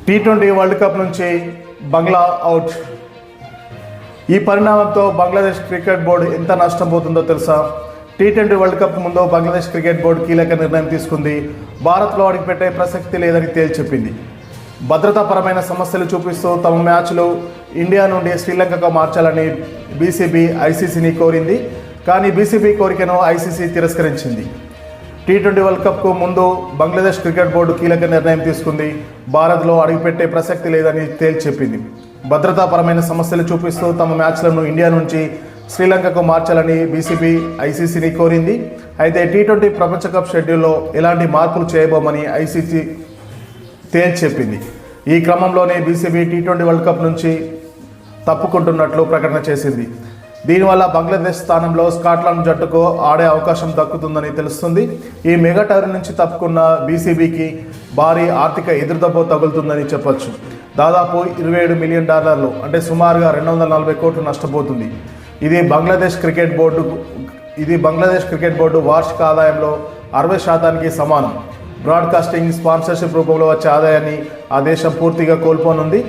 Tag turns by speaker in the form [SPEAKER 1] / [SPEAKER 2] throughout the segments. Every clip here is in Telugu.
[SPEAKER 1] టీ20 వరల్డ్ కప్ నుంచి బంగ్లా అవుట్. ఈ పరిణామంతో బంగ్లాదేశ్ క్రికెట్ బోర్డు ఎంత నష్టపోతుందో తెలుసా? టీ20 వరల్డ్ కప్ ముందు బంగ్లాదేశ్ క్రికెట్ బోర్డు కీలక నిర్ణయం తీసుకుంది. భారత్లో అడుగుపెట్టే ప్రసక్తి లేదని తేల్చెప్పింది. భద్రతాపరమైన సమస్యలు చూపిస్తూ తమ మ్యాచ్లు ఇండియా నుండి శ్రీలంకకు మార్చాలని బీసీబీ ఐసీసీని కోరింది. కానీ బీసీబీ కోరికను ఐసీసీ తిరస్కరించింది. టీ20 వరల్డ్ కప్కు ముందు బంగ్లాదేశ్ క్రికెట్ బోర్డు కీలక నిర్ణయం తీసుకుంది. భారత్లో అడుగుపెట్టే ప్రసక్తి లేదని తేల్చెప్పింది. భద్రతాపరమైన సమస్యలు చూపిస్తూ తమ మ్యాచ్లను ఇండియా నుంచి శ్రీలంకకు మార్చాలని బీసీబీ ఐసీసీని కోరింది. అయితే టీ20 ప్రపంచ కప్ షెడ్యూల్లో ఎలాంటి మార్పులు చేయబోమని ఐసీసీ తేల్చెప్పింది. ఈ క్రమంలోనే బీసీబీ టీ20 వరల్డ్ కప్ నుంచి తప్పుకుంటున్నట్లు ప్రకటన చేసింది. దీనివల్ల బంగ్లాదేశ్ స్థానంలో స్కాట్లాండ్ జట్టుకు ఆడే అవకాశం దక్కుతుందని తెలుస్తుంది. ఈ మెగా టోర్నీ నుంచి తప్పుకున్న బీసీబీకి భారీ ఆర్థిక ఎదురుదెబ్బ తగులుతుందని చెప్పొచ్చు. దాదాపు $27 మిలియన్ అంటే సుమారుగా 240 కోట్లు నష్టపోతుంది. ఇది బంగ్లాదేశ్ క్రికెట్ బోర్డు వార్షిక ఆదాయంలో 60% సమానం. బ్రాడ్కాస్టింగ్, స్పాన్సర్షిప్ రూపంలో వచ్చే ఆదాయాన్ని ఆ దేశం పూర్తిగా కోల్పోనుంది.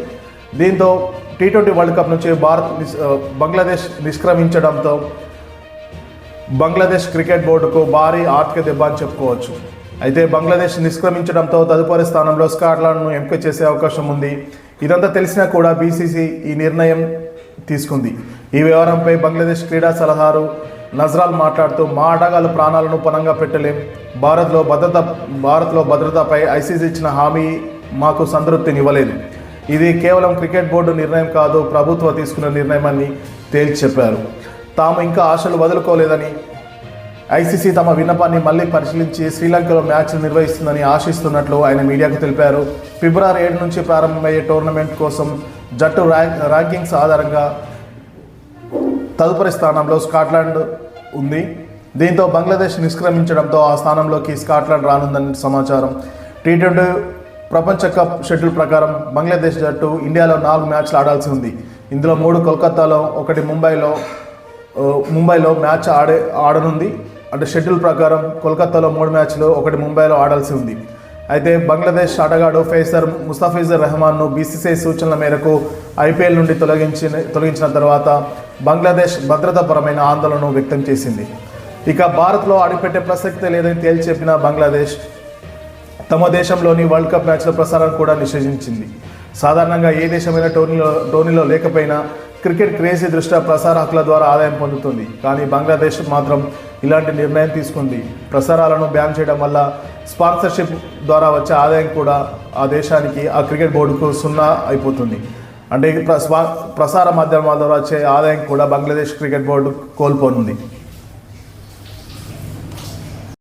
[SPEAKER 1] దీంతో టీ20 వరల్డ్ కప్ నుంచి బంగ్లాదేశ్ నిష్క్రమించడంతో బంగ్లాదేశ్ క్రికెట్ బోర్డుకు భారీ ఆర్థిక దెబ్బ అని చెప్పుకోవచ్చు. అయితే బంగ్లాదేశ్ నిష్క్రమించడంతో తదుపరి స్థానంలో స్కాట్లాండ్ను ఎంపిక చేసే అవకాశం ఉంది. ఇదంతా తెలిసినా కూడా బీసీసీ ఈ నిర్ణయం తీసుకుంది. ఈ వ్యవహారంపై బంగ్లాదేశ్ క్రీడా సలహాదారు నజ్రాల్ మాట్లాడుతూ, మా ఆటగాళ్ల ప్రాణాలను పణంగా పెట్టలేం. భారత్లో భద్రతపై ఐసీసీ ఇచ్చిన హామీ మాకు సంతృప్తినివ్వలేదు. ఇది కేవలం క్రికెట్ బోర్డు నిర్ణయం కాదు, ప్రభుత్వం తీసుకున్న నిర్ణయమని తేల్చి చెప్పారు. తాము ఇంకా ఆశలు వదులుకోలేదని, ఐసీసీ తమ విన్నపాన్ని మళ్లీ పరిశీలించి శ్రీలంకలో మ్యాచ్ నిర్వహిస్తుందని ఆశిస్తున్నట్లు ఆయన మీడియాకు తెలిపారు. ఫిబ్రవరి 7 నుంచి ప్రారంభమయ్యే టోర్నమెంట్ కోసం జట్టు ర్యాంకింగ్స్ ఆధారంగా తదుపరి స్థానంలో స్కాట్లాండ్ ఉంది. దీంతో బంగ్లాదేశ్ నిష్క్రమించడంతో ఆ స్థానంలోకి స్కాట్లాండ్ రానుందని సమాచారం. టీ20 ప్రపంచ కప్ షెడ్యూల్ ప్రకారం బంగ్లాదేశ్ జట్టు ఇండియాలో 4 మ్యాచ్లు ఆడాల్సి ఉంది. ఇందులో 3 కోల్కతాలో, 1 ముంబైలో మ్యాచ్ ఆడనుంది. అంటే షెడ్యూల్ ప్రకారం కోల్కతాలో 3 మ్యాచ్లు, 1 ముంబైలో ఆడాల్సి ఉంది. అయితే బంగ్లాదేశ్ ఆటగాడు ఫేసర్ ముస్తఫిజుర్ రెహమాన్ను బీసీసీ సూచనల మేరకు ఐపీఎల్ నుండి తొలగించిన తర్వాత బంగ్లాదేశ్ భద్రతాపరమైన ఆందోళనను వ్యక్తం చేసింది. ఇక భారత్లో అడుగుపెట్టే ప్రసక్తే లేదని తేల్చెప్పిన బంగ్లాదేశ్ తమ దేశంలోని వరల్డ్ కప్ మ్యాచ్ల ప్రసారం కూడా నిషేధించింది. సాధారణంగా ఏ దేశమైన టోర్నీలో లేకపోయినా క్రికెట్ క్రేజీ దృష్ట్యా ప్రసార హక్కుల ద్వారా ఆదాయం పొందుతుంది. కానీ బంగ్లాదేశ్ మాత్రం ఇలాంటి నిర్ణయం తీసుకుంది. ప్రసారాలను బ్యాన్ చేయడం వల్ల స్పాన్సర్షిప్ ద్వారా వచ్చే ఆదాయం కూడా ఆ దేశానికి, ఆ క్రికెట్ బోర్డుకు 0 అయిపోతుంది. అంటే ప్రసార మాధ్యమాల ద్వారా వచ్చే ఆదాయం కూడా బంగ్లాదేశ్ క్రికెట్ బోర్డు కోల్పోనుంది.